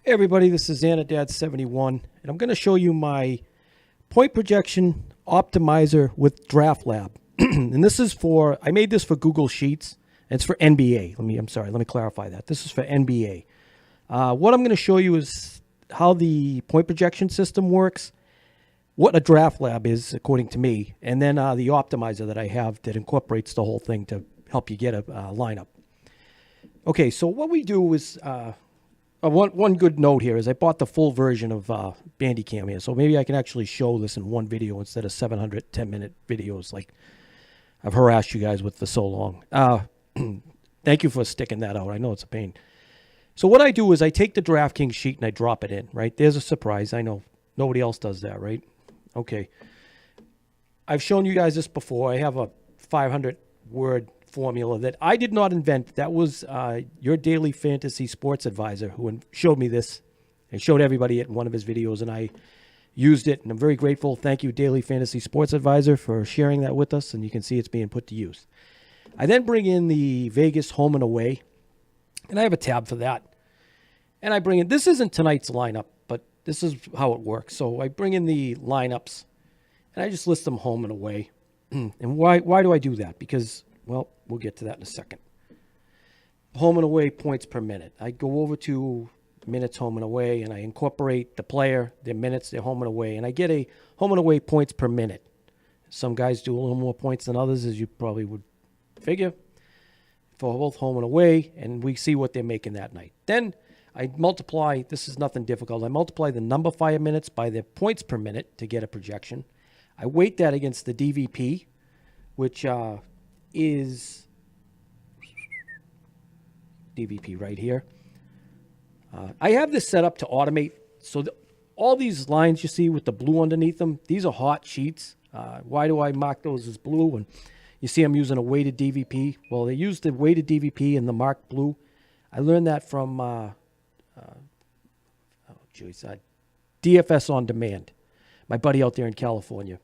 Hey everybody, this is Anadad71, and I'm going to show you my point projection optimizer with DraftLab. And this is for, I made this for Google Sheets, and it's for NBA. Let me clarify that. This is for NBA. What I'm going to show you is how the point projection system works, what a DraftLab is, according to me, and then the optimizer that I have that incorporates the whole thing to help you get a lineup. Okay, so what we do is... one good note here is I bought the full version of Bandicam here, so maybe I can actually show this in one video instead of 710-minute videos like I've harassed you guys with for so long. Thank you for sticking that out. I know it's a pain. So what I do is I take the DraftKings sheet and I drop it in, right? There's a surprise. I know nobody else does that, right? Okay. I've shown you guys this before. I have a 500-word formula that I did not invent. That was your daily fantasy sports advisor who showed me this and showed everybody it in one of his videos, and I used it, and I'm very grateful. Thank you, Daily Fantasy Sports Advisor, for sharing that with us, and you can see it's being put to use. I then bring in the Vegas home and away, and I have a tab for that. And I bring in, this isn't tonight's lineup, but this is how it works. So I bring in the lineups, and I just list them home and away. And why do I do that? Because, well, we'll get to that in a second. Home and away points per minute. I go over to minutes home and away, and I incorporate the player, their minutes, their home and away, and I get a home and away points per minute. Some guys do a little more points than others, as you probably would figure, for both home and away, and we see what they're making that night. Then I multiply, this is nothing difficult, I multiply the number fire minutes by their points per minute to get a projection. I weight that against the DVP, which is DVP right here. I have this set up to automate. So all these lines you see with the blue underneath them, these are hot sheets. Why do I mark those as blue? And you see I'm using a weighted DVP. Well, they use the weighted DVP and the marked blue. I learned that from DFS On Demand, my buddy out there in California.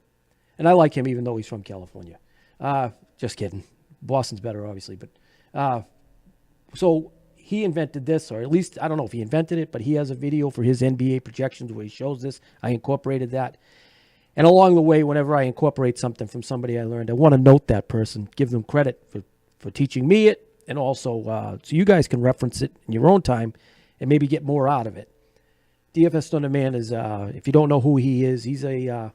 And I like him even though he's from California. Just kidding. Boston's better, obviously. But so he invented this, or at least, I don't know if he invented it, but he has a video for his NBA projections where he shows this. I incorporated that. And along the way, whenever I incorporate something from somebody I learned, I want to note that person, give them credit for teaching me it, and also so you guys can reference it in your own time and maybe get more out of it. DFS On Demand is, if you don't know who he is, he's a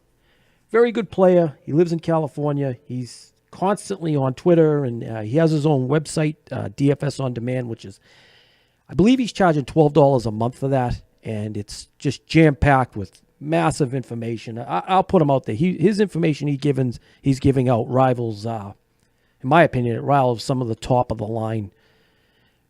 very good player. He lives in California. He's constantly on Twitter, and he has his own website, DFS On Demand, which is, I believe he's charging $12 a month for that, and it's just jam-packed with massive information. I'll put him out there. His information he's giving out rivals, in my opinion, it rivals some of the top-of-the-line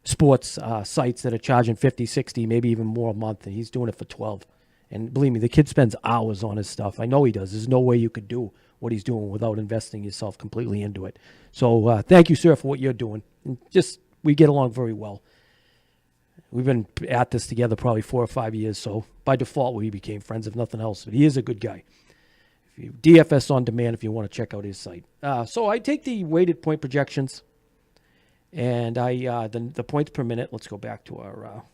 sports sites that are charging 50, 60, maybe even more a month, and he's doing it for 12. And believe me, the kid spends hours on his stuff. I know he does. There's no way you could do what he's doing without investing yourself completely into it. So thank you, sir, for what you're doing. And we get along very well. We've been at this together probably 4 or 5 years, so by default we became friends, if nothing else. But he is a good guy. DFS On Demand if you want to check out his site. So I take the weighted point projections, and the points per minute. Let's go back to our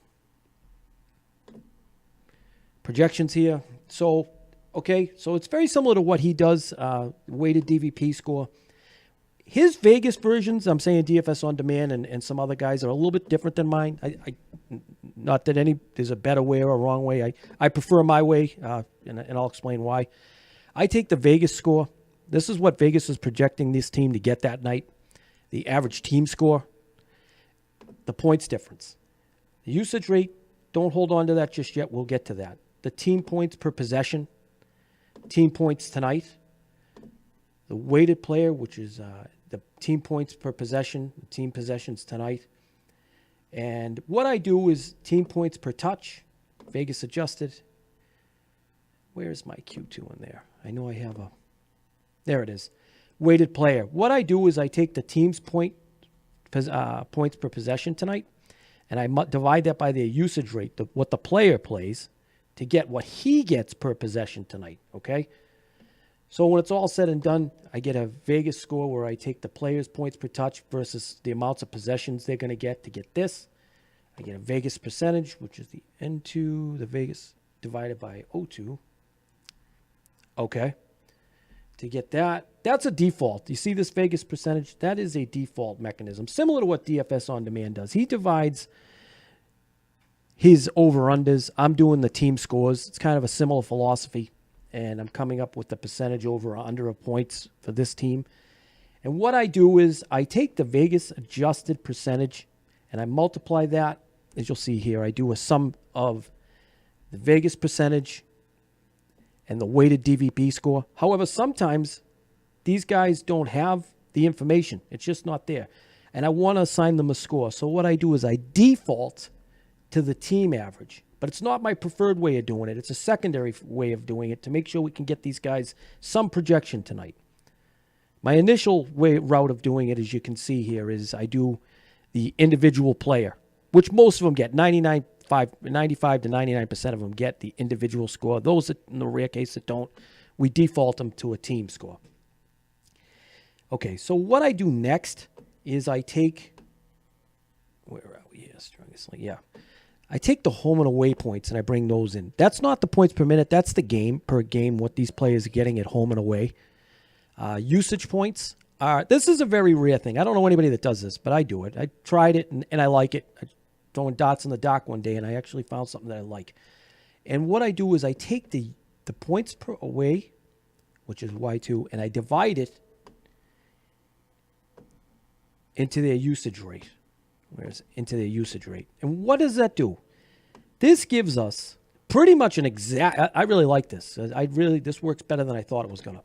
projections here. So, okay, so it's very similar to what he does, weighted DVP score. His Vegas versions, I'm saying DFS On Demand and some other guys are a little bit different than mine. Not that there's a better way or a wrong way. I prefer my way, and I'll explain why. I take the Vegas score. This is what Vegas is projecting this team to get that night. The average team score. The points difference. The usage rate, don't hold on to that just yet. We'll get to that. The team points per possession. Team points tonight. The weighted player, which is the team points per possession, team possessions tonight. And what I do is team points per touch, Vegas adjusted. Where's my Q2 in there? I know I have there it is. Weighted player. What I do is I take the team's points per possession tonight, and I divide that by their usage rate, what the player plays, to get what he gets per possession tonight, okay? So when it's all said and done, I get a Vegas score where I take the players' points per touch versus the amounts of possessions they're going to get this. I get a Vegas percentage, which is into the Vegas divided by O2. Okay. To get that, that's a default. You see this Vegas percentage? That is a default mechanism, similar to what DFS On Demand does. He divides his over-unders. I'm doing the team scores. It's kind of a similar philosophy, and I'm coming up with the percentage over or under of points for this team. And what I do is I take the Vegas adjusted percentage, and I multiply that. As you'll see here, I do a sum of the Vegas percentage and the weighted DVP score. However, sometimes these guys don't have the information. It's just not there. And I want to assign them a score. So what I do is I default to the team average. But it's not my preferred way of doing it. It's a secondary way of doing it to make sure we can get these guys some projection tonight. My initial route of doing it, as you can see here, is I do the individual player, which most of them get. 95 to 99% of them get the individual score. Those that, in the rare case that don't, we default them to a team score. Okay, so what I do next is I take, where are we here? Strongest link, yeah. I take the home and away points and I bring those in. That's not the points per minute. That's the game per game, what these players are getting at home and away. Usage points. This is a very rare thing. I don't know anybody that does this, but I do it. I tried it and I like it. I throwing dots in the dark one day and I actually found something that I like. And what I do is I take the points per away, which is Y2, and I divide it into their usage rate. Into their usage rate. And what does that do? This gives us pretty much an exact, I really like this. This works better than I thought it was going to.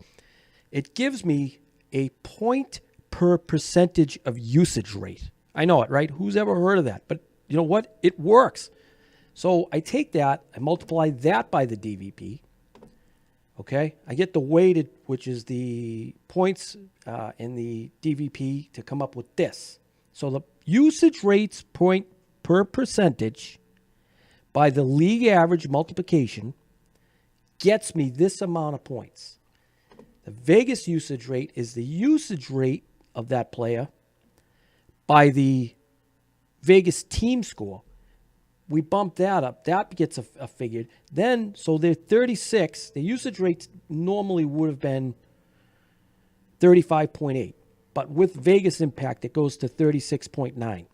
It gives me a point per percentage of usage rate. I know it, right? Who's ever heard of that? But you know what? It works. So I take that, I multiply that by the DVP. Okay? I get the weighted, which is the points in the DVP to come up with this. So the usage rates point per percentage by the league average multiplication gets me this amount of points. The Vegas usage rate is the usage rate of that player by the Vegas team score. We bump that up. That gets a figured. Then, so they're 36. The usage rate normally would have been 35.8. But with Vegas impact, it goes to 36.9.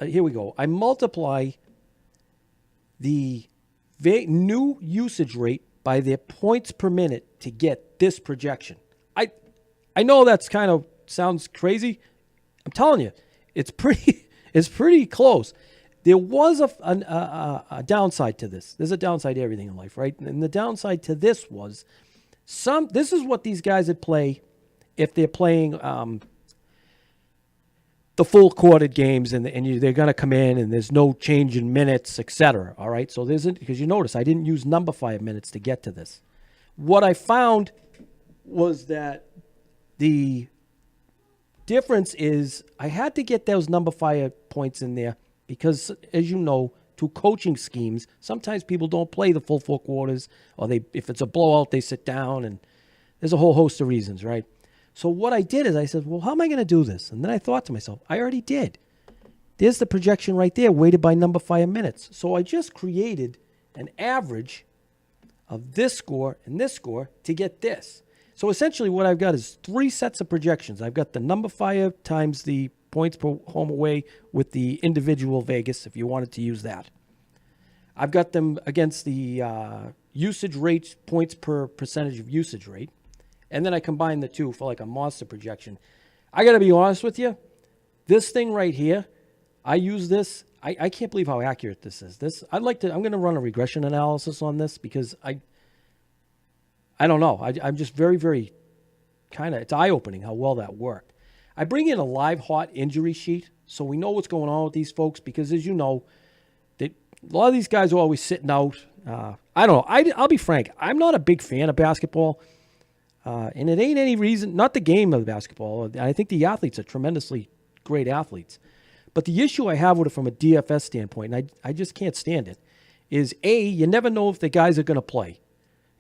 Here we go. I multiply the new usage rate by their points per minute to get this projection. I know that's kind of sounds crazy. I'm telling you, it's pretty close. There was a downside to this. There's a downside to everything in life, right? And the downside to this was this is what these guys would play if they're playing the full quartered games and they're going to come in and there's no change in minutes, etc. All right, so because you notice I didn't use numberFire minutes to get to this. What I found was that the difference is I had to get those numberFire points in there because, as you know, to coaching schemes, sometimes people don't play the full 4 quarters, or if it's a blowout, they sit down, and there's a whole host of reasons, right? So what I did is I said, well, how am I going to do this? And then I thought to myself, I already did. There's the projection right there, weighted by numberFire minutes. So I just created an average of this score and this score to get this. So essentially what I've got is 3 sets of projections. I've got the numberFire times the points per home away with the individual Vegas, if you wanted to use that. I've got them against the usage rates, points per percentage of usage rate. And then I combine the two for like a monster projection. I got to be honest with you. This thing right here, I use this. I can't believe how accurate this is. I'm going to run a regression analysis on this because I don't know. I'm just very, very it's eye-opening how well that worked. I bring in a live hot injury sheet so we know what's going on with these folks because, as you know, a lot of these guys are always sitting out. I don't know. I'll be frank. I'm not a big fan of basketball. And it ain't any reason, not the game of basketball. I think the athletes are tremendously great athletes. But the issue I have with it from a DFS standpoint, and I just can't stand it, is you never know if the guys are going to play.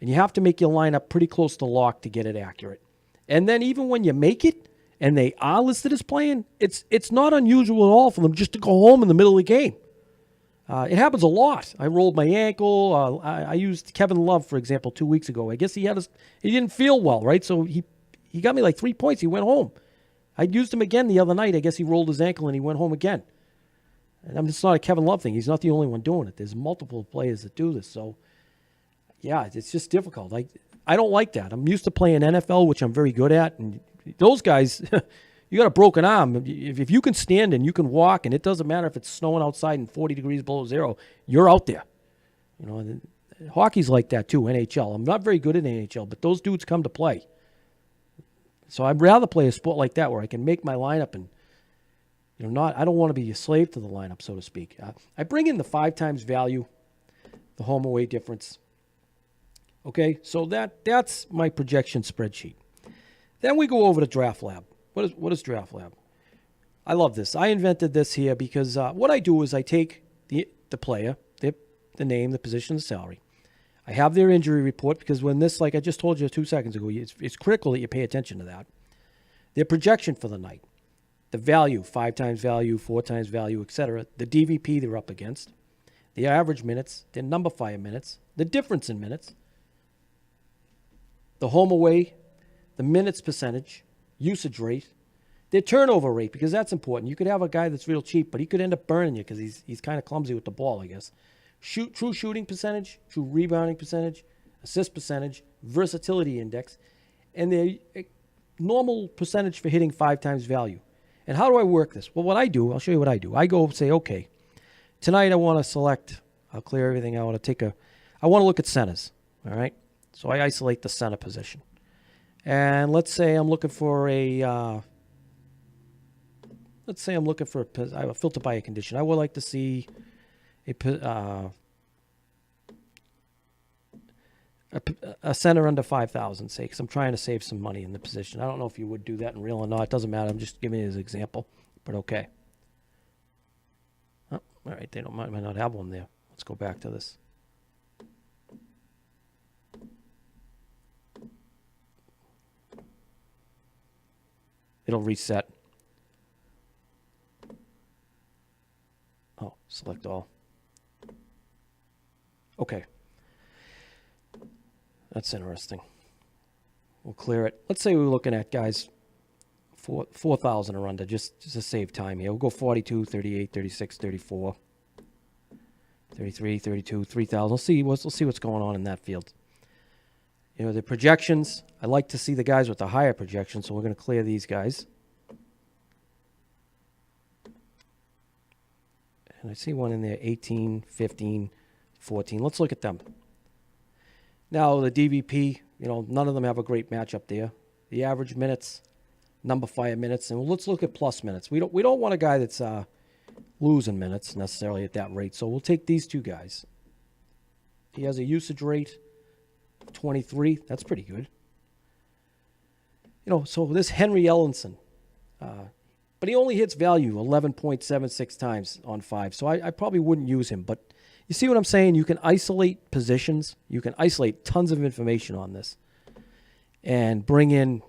And you have to make your lineup pretty close to lock to get it accurate. And then even when you make it and they are listed as playing, it's not unusual at all for them just to go home in the middle of the game. It happens a lot. I rolled my ankle. I used Kevin Love, for example, 2 weeks ago. I guess he didn't feel well, right? So he got me like 3 points. He went home. I used him again the other night. I guess he rolled his ankle and he went home again. And it's not a Kevin Love thing. He's not the only one doing it. There's multiple players that do this. So, yeah, it's just difficult. I don't like that. I'm used to playing NFL, which I'm very good at. And those guys, you got a broken arm. If you can stand and you can walk, and it doesn't matter if it's snowing outside and 40 degrees below zero, you're out there. You know, and hockey's like that too, NHL. I'm not very good at NHL, but those dudes come to play. So I'd rather play a sport like that where I can make my lineup and, I don't want to be a slave to the lineup, so to speak. I bring in the 5 times value, the home away difference. Okay, so that's my projection spreadsheet. Then we go over to Draft Lab. What is Draft Lab? I love this. I invented this here because what I do is I take the player, the name, the position, the salary. I have their injury report because when this, like I just told you 2 seconds ago, it's critical that you pay attention to that. Their projection for the night. The value, 5 times value, 4 times value, etc. The DVP they're up against. The average minutes, their number fire minutes, the difference in minutes, the home away, the minutes percentage, usage rate, their turnover rate, because that's important. You could have a guy that's real cheap, but he could end up burning you because he's kind of clumsy with the ball, I guess. True shooting percentage, true rebounding percentage, assist percentage, versatility index, and their normal percentage for hitting 5 times value. And how do I work this? Well, what I do, I'll show you what I do. I go say, okay, tonight I want to select, I'll clear everything out. I want to look at centers, all right? So I isolate the center position. And let's say I'm looking for I filter by a condition. I would like to see a center under 5,000, say, because I'm trying to save some money in the position. I don't know if you would do that in real or not. It doesn't matter. I'm just giving you as an example, but okay. Oh, all right, they might not have one there. Let's go back to this. It'll reset. Oh, select all. Okay. That's interesting. We'll clear it. Let's say we're looking at guys 4,000 or under, just to save time here. We'll go 42, 38, 36, 34, 33, 32, 3,000. We'll see what's going on in that field. The projections, I like to see the guys with the higher projections, so we're going to clear these guys. And I see one in there, 18, 15, 14. Let's look at them. Now, the DVP, none of them have a great matchup there. The average minutes, number fire minutes, and let's look at plus minutes. We don't want a guy that's losing minutes necessarily at that rate, so we'll take these 2 guys. He has a usage rate 23. That's pretty good. So this Henry Ellenson, but he only hits value 11.76 times on 5. So I probably wouldn't use him. But you see what I'm saying? You can isolate positions. You can isolate tons of information on this and bring in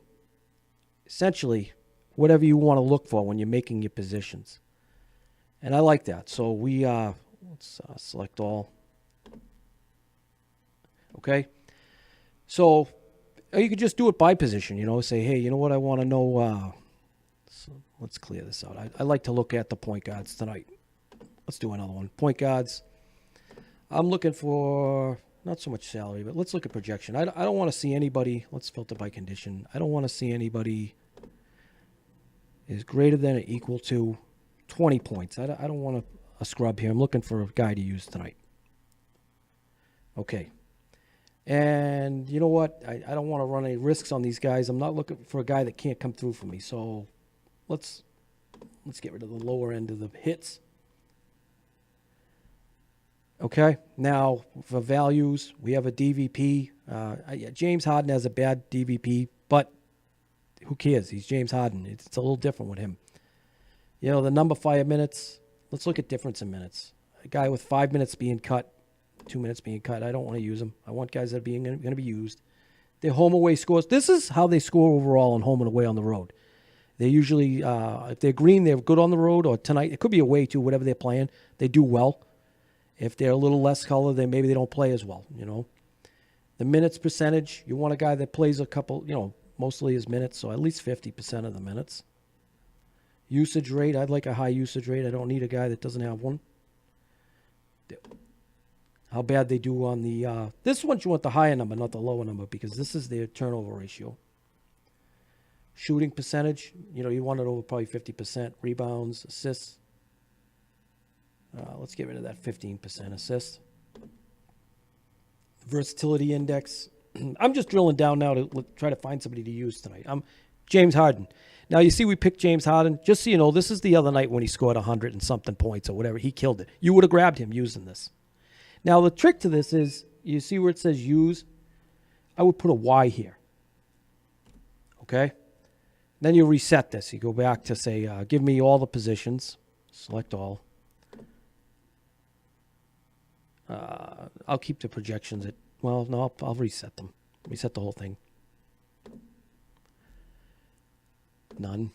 essentially whatever you want to look for when you're making your positions. And I like that. So we let's select all. Okay. So you could just do it by position, say, hey, you know what, I want to know. So let's clear this out. I like to look at the point guards tonight. Let's do another one. Point guards. I'm looking for not so much salary, but let's look at projection. I don't want to see anybody. Let's filter by condition. I don't want to see anybody is greater than or equal to 20 points. I don't want a scrub here. I'm looking for a guy to use tonight. Okay. And you know what? I don't want to run any risks on these guys. I'm not looking for a guy that can't come through for me. So let's get rid of the lower end of the hits. Okay. Now for values, we have a DVP. James Harden has a bad DVP, but who cares? He's James Harden. It's a little different with him. The number fire minutes. Let's look at difference in minutes. A guy with 5 minutes being cut. 2 minutes being cut. I don't want to use them. I want guys that are going to be used. Their home away scores. This is how they score overall on home and away on the road. They usually, if they're green, they're good on the road, or tonight, it could be away too, whatever they're playing. They do well. If they're a little less color, then maybe they don't play as well, you know. The minutes percentage, you want a guy that plays a couple, you know, mostly his minutes, so at least 50% of the minutes. Usage rate, I'd like a high usage rate. I don't need a guy that doesn't have one. How bad they do on the, this one you want the higher number, not the lower number, because this is their turnover ratio. Shooting percentage, you know, you want it over probably 50%. Rebounds, assists. Let's get rid of that 15% assist. Versatility index. I'm just drilling down now to try to find somebody to use tonight. James Harden. Now, you see we picked James Harden. Just so you know, this is the other night when he scored 100 and something points or whatever. He killed it. You would have grabbed him using this. Now, the trick to this is, you see where it says use? I would put a Y here. Okay? Then you reset this. You go back to say, give me all the positions. Select all. I'll keep the projections at, well, no, I'll reset them. Reset the whole thing. None.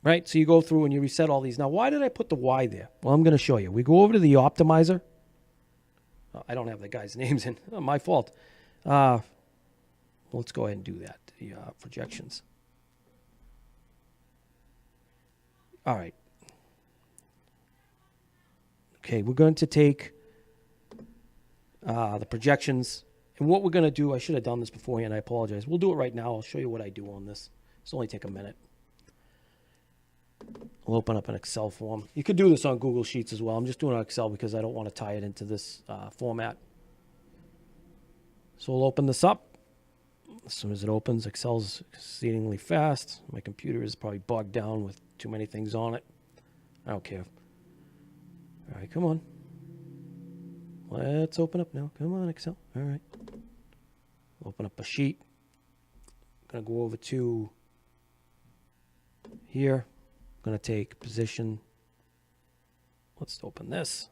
Right? So you go through and you reset all these. Now, why did I put the Y there? Well, I'm going to show you. We go over to the optimizer. I don't have the guy's names in. My fault. Let's go ahead and do that. The projections. All right. Okay, we're going to take the projections. And what we're going to do, I should have done this beforehand. I apologize. We'll do it right now. I'll show you what I do on this. It's only take a minute. We'll open up an Excel form. You could do this on Google Sheets as well. I'm just doing it on Excel because I don't want to tie it into this format. So we'll open this up. As soon as it opens, Excel's exceedingly fast. My computer is probably bogged down with too many things on it. I don't care. All right, come on. Let's open up now. Come on, Excel. All right. Open up a sheet. Going to go over to here. Going to take position. Let's open this.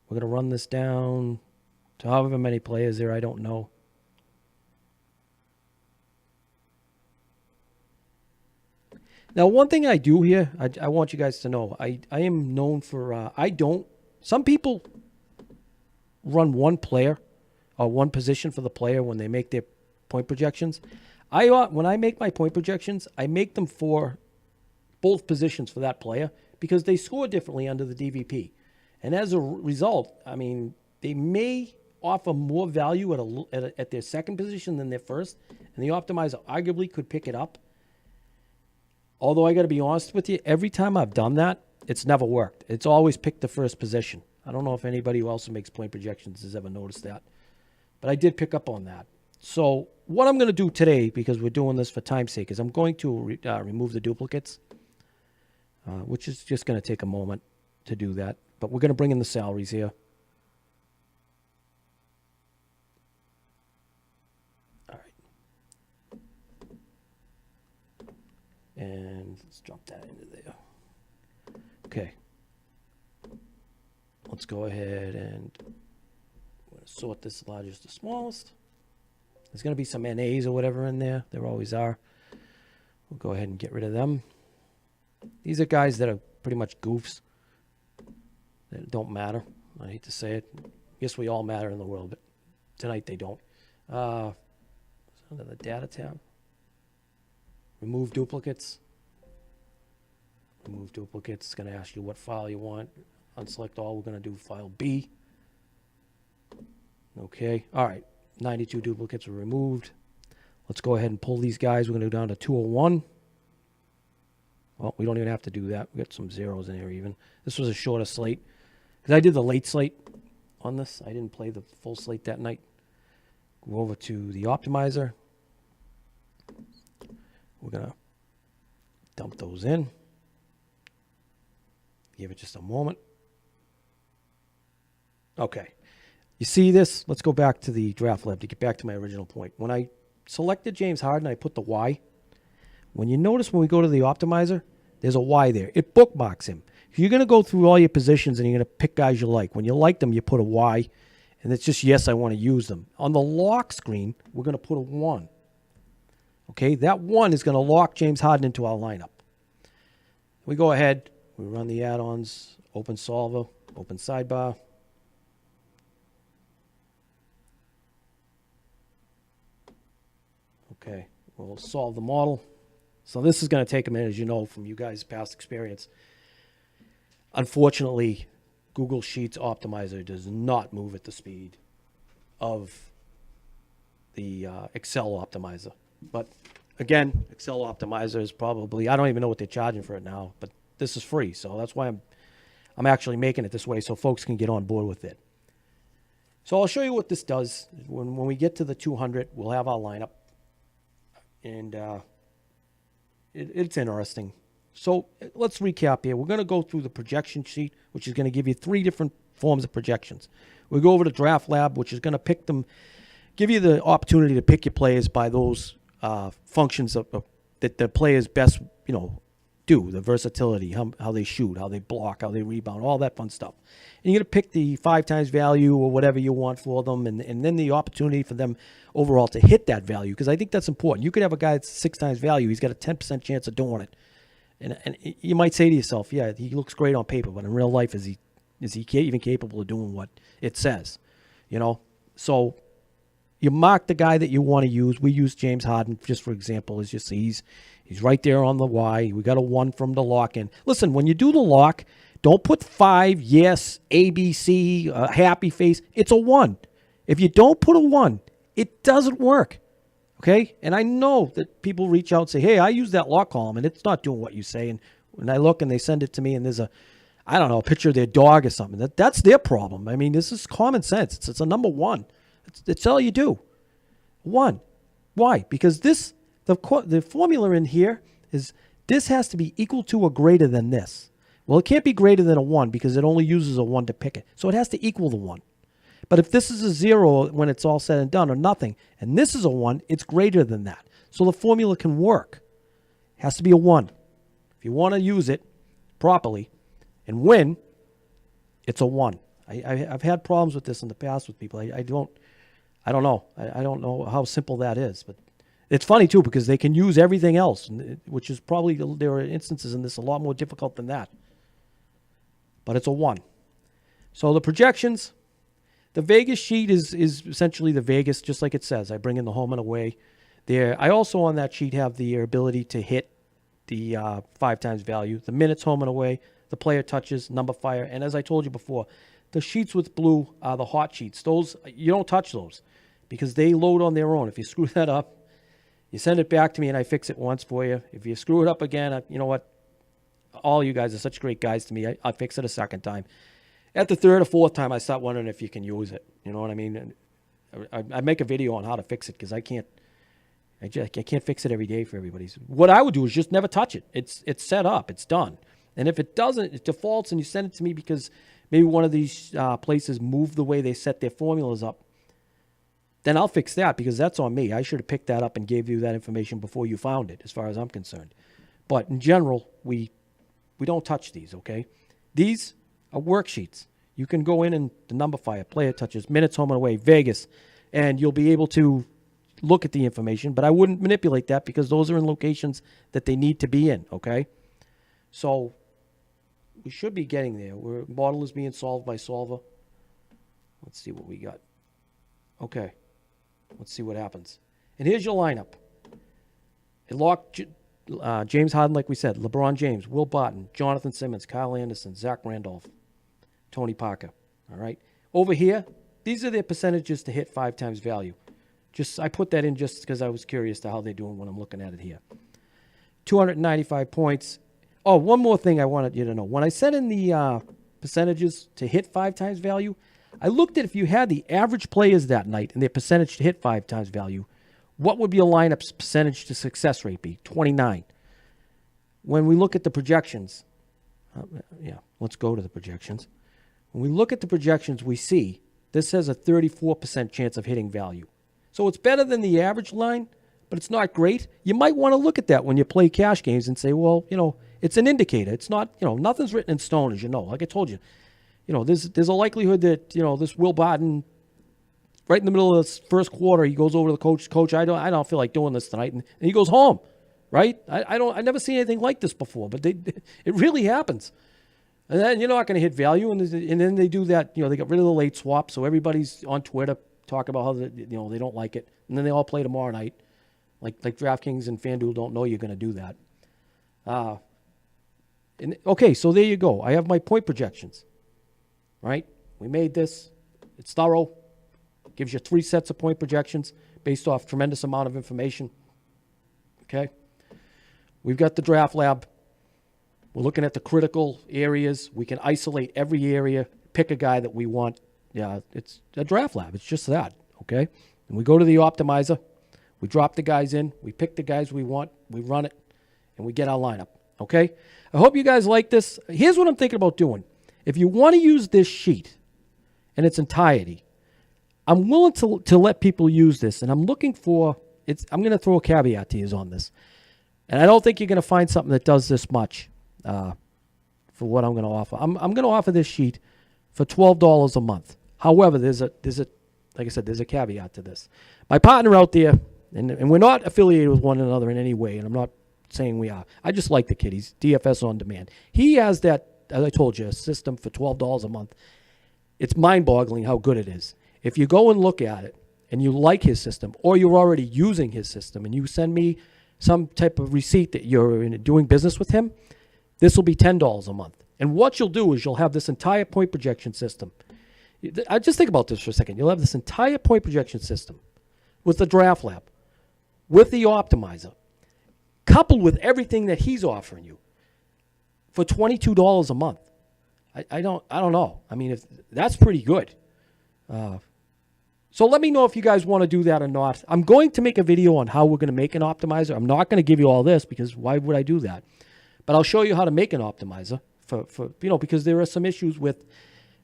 We're going to run this down to however many players there, I don't know. Now, one thing I do here, I want you guys to know, I am known for, some people run one player or one position for the player when they make their point projections. When I make my point projections, I make them for both positions for that player because they score differently under the DVP. And as a result, I mean, they may offer more value at their second position than their first, and the optimizer arguably could pick it up. Although I got to be honest with you, every time I've done that, it's never worked. It's always picked the first position. I don't know if anybody who also makes point projections has ever noticed that. But I did pick up on that. So what I'm going to do today, because we're doing this for time's sake, is I'm going to remove the duplicates, which is just going to take a moment to do that. But we're going to bring in the salaries here. All right. And let's drop that into there. Okay. Let's go ahead and I'm going to sort this largest to smallest. There's going to be some NAs or whatever in there. There always are. We'll go ahead and get rid of them. These are guys that are pretty much goofs. That don't matter. I hate to say it. I guess we all matter in the world, but tonight they don't. Under the data tab. Remove duplicates. Remove duplicates. It's going to ask you what file you want. Unselect all. We're going to do file B. Okay. All right. 92 duplicates were removed. Let's go ahead and pull these guys. We're going to go down to 201. Well, we don't even have to do that. We got some zeros in here even. This was a shorter slate. Because I did the late slate on this. I didn't play the full slate that night. Go over to the optimizer. We're going to dump those in. Give it just a moment. Okay. You see this? Let's go back to the draft lab to get back to my original point. When I selected James Harden, I put the Y. When you notice when we go to the optimizer, there's a Y there. It bookmarks him. You're going to go through all your positions and you're going to pick guys you like. When you like them, you put a Y. And it's just, yes, I want to use them. On the lock screen, we're going to put a 1. Okay, that 1 is going to lock James Harden into our lineup. We go ahead. We run the add-ons, open Solver. Open sidebar. Okay, we'll solve the model. So this is going to take a minute, as you know from you guys' past experience. Unfortunately, Google Sheets Optimizer does not move at the speed of the Excel Optimizer. But again, Excel Optimizer is probably, I don't even know what they're charging for it now, but this is free. So that's why I'm actually making it this way so folks can get on board with it. So I'll show you what this does. When we get to the 200, we'll have our lineup. And it's interesting. So let's recap here. We're going to go through the projection sheet, which is going to give you 3 different forms of projections. We'll go over to Draft Lab, which is going to pick them, give you the opportunity to pick your players by those functions that the players best, do, the versatility, how they shoot, how they block, how they rebound, all that fun stuff. And you're going to pick the 5 times value or whatever you want for them, and then the opportunity for them overall to hit that value, because I think that's important. You could have a guy that's 6 times value. He's got a 10% chance of doing it. And you might say to yourself, yeah, he looks great on paper, but in real life, is he even capable of doing what it says? So you mark the guy that you want to use. We use James Harden, just for example, as you see. He's right there on the Y. We got a 1 from the lock in. Listen, when you do the lock, don't put 5, yes, ABC, happy face. It's a 1. If you don't put a 1, it doesn't work. Okay? And I know that people reach out and say, hey, I use that lock column, and it's not doing what you say. And when I look and they send it to me and there's a picture of their dog or something, that's their problem. I mean, this is common sense. It's a number 1. It's all you do. 1. Why? Because the formula in here is this has to be equal to or greater than this. Well, it can't be greater than a 1 because it only uses a 1 to pick it. So it has to equal the 1. But if this is a 0 when it's all said and done or nothing, and this is a 1, it's greater than that. So the formula can work. It has to be a 1. If you want to use it properly and win, it's a 1. I've had problems with this in the past with people. I don't know. I don't know how simple that is. But it's funny, too, because they can use everything else, which is probably, there are instances in this a lot more difficult than that. But it's a 1. So the projections, the Vegas sheet is essentially the Vegas, just like it says. I bring in the home and away there. I also on that sheet have the ability to hit the 5 times value, the minutes home and away, the player touches, number fire. And as I told you before, the sheets with blue are the hot sheets. Those, you don't touch those because they load on their own. If you screw that up, you send it back to me and I fix it once for you. If you screw it up again, you know what? All you guys are such great guys to me. I fix it a second time. At the 3rd or 4th time, I start wondering if you can use it. You know what I mean? I make a video on how to fix it because I can't fix it every day for everybody. So what I would do is just never touch it. It's set up. It's done. And if it doesn't, it defaults and you send it to me because maybe one of these places moved the way they set their formulas up, then I'll fix that because that's on me. I should have picked that up and gave you that information before you found it, as far as I'm concerned. But in general, we don't touch these, okay? These are worksheets. You can go in and the number fire, player touches, minutes home and away, Vegas, and you'll be able to look at the information, but I wouldn't manipulate that because those are in locations that they need to be in, okay? So we should be getting there. Model is being solved by Solver. Let's see what we got. Okay. Let's see what happens. And here's your lineup. It locked James Harden, like we said, LeBron James, Will Barton, Jonathan Simmons, Kyle Anderson, Zach Randolph, Tony Parker. All right. Over here, these are their percentages to hit 5 times value. I put that in just because I was curious to how they're doing when I'm looking at it here. 295 points. Oh, one more thing I wanted you to know. When I set in the percentages to hit 5 times value, I looked at if you had the average players that night and their percentage to hit 5 times value, what would your lineup's percentage to success rate be? 29. When we look at the projections, let's go to the projections. When we look at the projections, we see this has a 34% chance of hitting value. So it's better than the average line, but it's not great. You might want to look at that when you play cash games and say, well, it's an indicator. It's not, nothing's written in stone, as you know. Like I told you, there's a likelihood that, this Will Barton, right in the middle of this first quarter, he goes over to the coach. Coach, I don't feel like doing this tonight, and he goes home, right? I never seen anything like this before, but it really happens. And then you're not going to hit value. And then they do that, they got rid of the late swap. So everybody's on Twitter talking about how they don't like it. And then they all play tomorrow night. Like DraftKings and FanDuel don't know you're going to do that. Okay, so there you go. I have my point projections. Right? We made this. It's thorough. Gives you 3 sets of point projections based off tremendous amount of information. Okay? We've got the Draft Lab. We're looking at the critical areas. We can isolate every area, pick a guy that we want. Yeah, it's a Draft Lab. It's just that. Okay? And we go to the optimizer. We drop the guys in. We pick the guys we want. We run it. And we get our lineup. Okay? I hope you guys like this. Here's what I'm thinking about doing. If you want to use this sheet in its entirety, I'm willing to let people use this, and I'm looking for I'm going to throw a caveat to you on this, and I don't think you're going to find something that does this much for what I'm going to offer. I'm going to offer this sheet for $12 a month. However, there's a like I said, there's a caveat to this. My partner out there, and we're not affiliated with one another in any way, and I'm not saying we are. I just like the kid. He's DFS on demand. He has that, as I told you, a system for $12 a month. It's mind-boggling how good it is. If you go and look at it and you like his system, or you're already using his system, and you send me some type of receipt that you're doing business with him, this will be $10 a month. And what you'll do is you'll have this entire point projection system. I just think about this for a second. You'll have this entire point projection system with the Draft Lab, with the optimizer, coupled with everything that he's offering you for $22 a month. I don't know. I mean, that's pretty good. So let me know if you guys want to do that or not. I'm going to make a video on how we're going to make an optimizer. I'm not going to give you all this because why would I do that? But I'll show you how to make an optimizer for because there are some issues with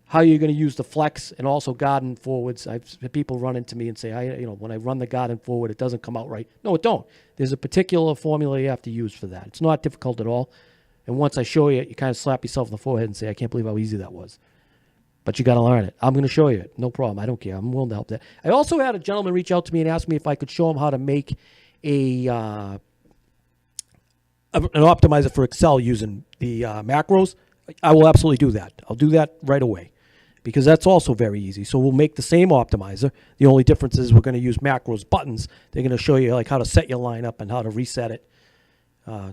how you're going to use the flex and also garden forwards. I've had people run into me and say, when I run the garden forward, it doesn't come out right. No, it don't. There's a particular formula you have to use for that. It's not difficult at all. And once I show you, you kind of slap yourself in the forehead and say, I can't believe how easy that was. But you got to learn it. I'm going to show you it. No problem. I don't care. I'm willing to help that. I also had a gentleman reach out to me and ask me if I could show him how to make an optimizer for Excel using the macros. I will absolutely do that. I'll do that right away because that's also very easy. So we'll make the same optimizer. The only difference is we're going to use macros buttons. They're going to show you like how to set your line up and how to reset it.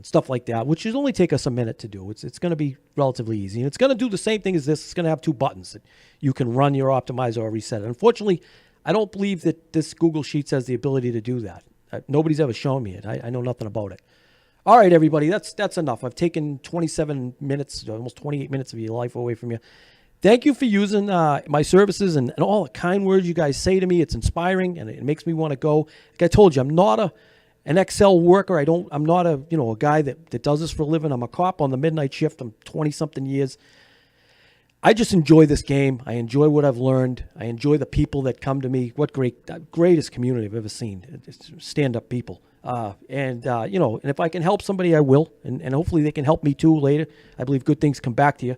Stuff like that, which should only take us a minute to do. It's going to be relatively easy. And it's going to do the same thing as this. It's going to have 2 buttons that you can run your optimizer or reset it. Unfortunately, I don't believe that this Google Sheets has the ability to do that. Nobody's ever shown me it. I know nothing about it. All right, everybody, that's enough. I've taken 27 minutes, almost 28 minutes of your life away from you. Thank you for using my services and all the kind words you guys say to me. It's inspiring, and it makes me want to go. Like I told you, I'm not an Excel worker. I'm not a guy that does this for a living. I'm a cop on the midnight shift. I'm 20-something years. I just enjoy this game. I enjoy what I've learned. I enjoy the people that come to me. What greatest community I've ever seen. Stand-up people. And if I can help somebody, I will. And hopefully they can help me too later. I believe good things come back to you.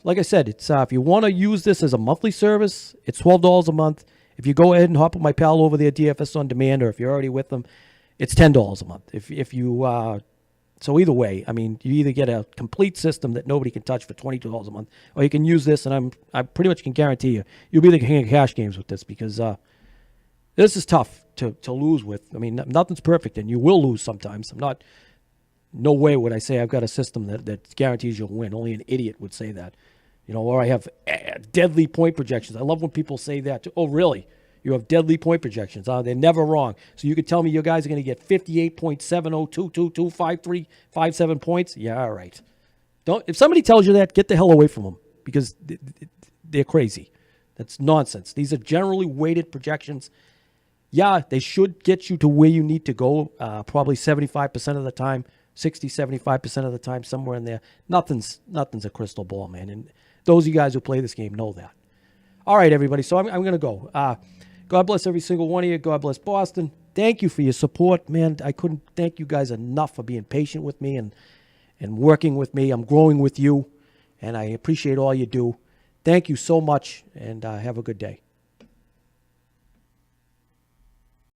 Like I said, it's if you want to use this as a monthly service, it's $12 a month. If you go ahead and hop with my pal over there, DFS on Demand, or if you're already with them, it's $10 a month. If you so either way, I mean, you either get a complete system that nobody can touch for $22 a month, or you can use this, and I pretty much can guarantee you'll be the king of cash games with this because this is tough to lose with. I mean, nothing's perfect, and you will lose sometimes. No way would I say I've got a system that guarantees you'll win. Only an idiot would say that, or I have deadly point projections. I love when people say that. Oh, really? You have deadly point projections. They're never wrong. So you could tell me your guys are going to get 58.702225357 points. Yeah, all right. If somebody tells you that, get the hell away from them because they're crazy. That's nonsense. These are generally weighted projections. Yeah, they should get you to where you need to go probably 75% of the time, 60, 75% of the time, somewhere in there. Nothing's a crystal ball, man. And those of you guys who play this game know that. All right, everybody. So I'm going to go. God bless every single one of you. God bless Boston. Thank you for your support, man. I couldn't thank you guys enough for being patient with me and working with me. I'm growing with you, and I appreciate all you do. Thank you so much, and have a good day.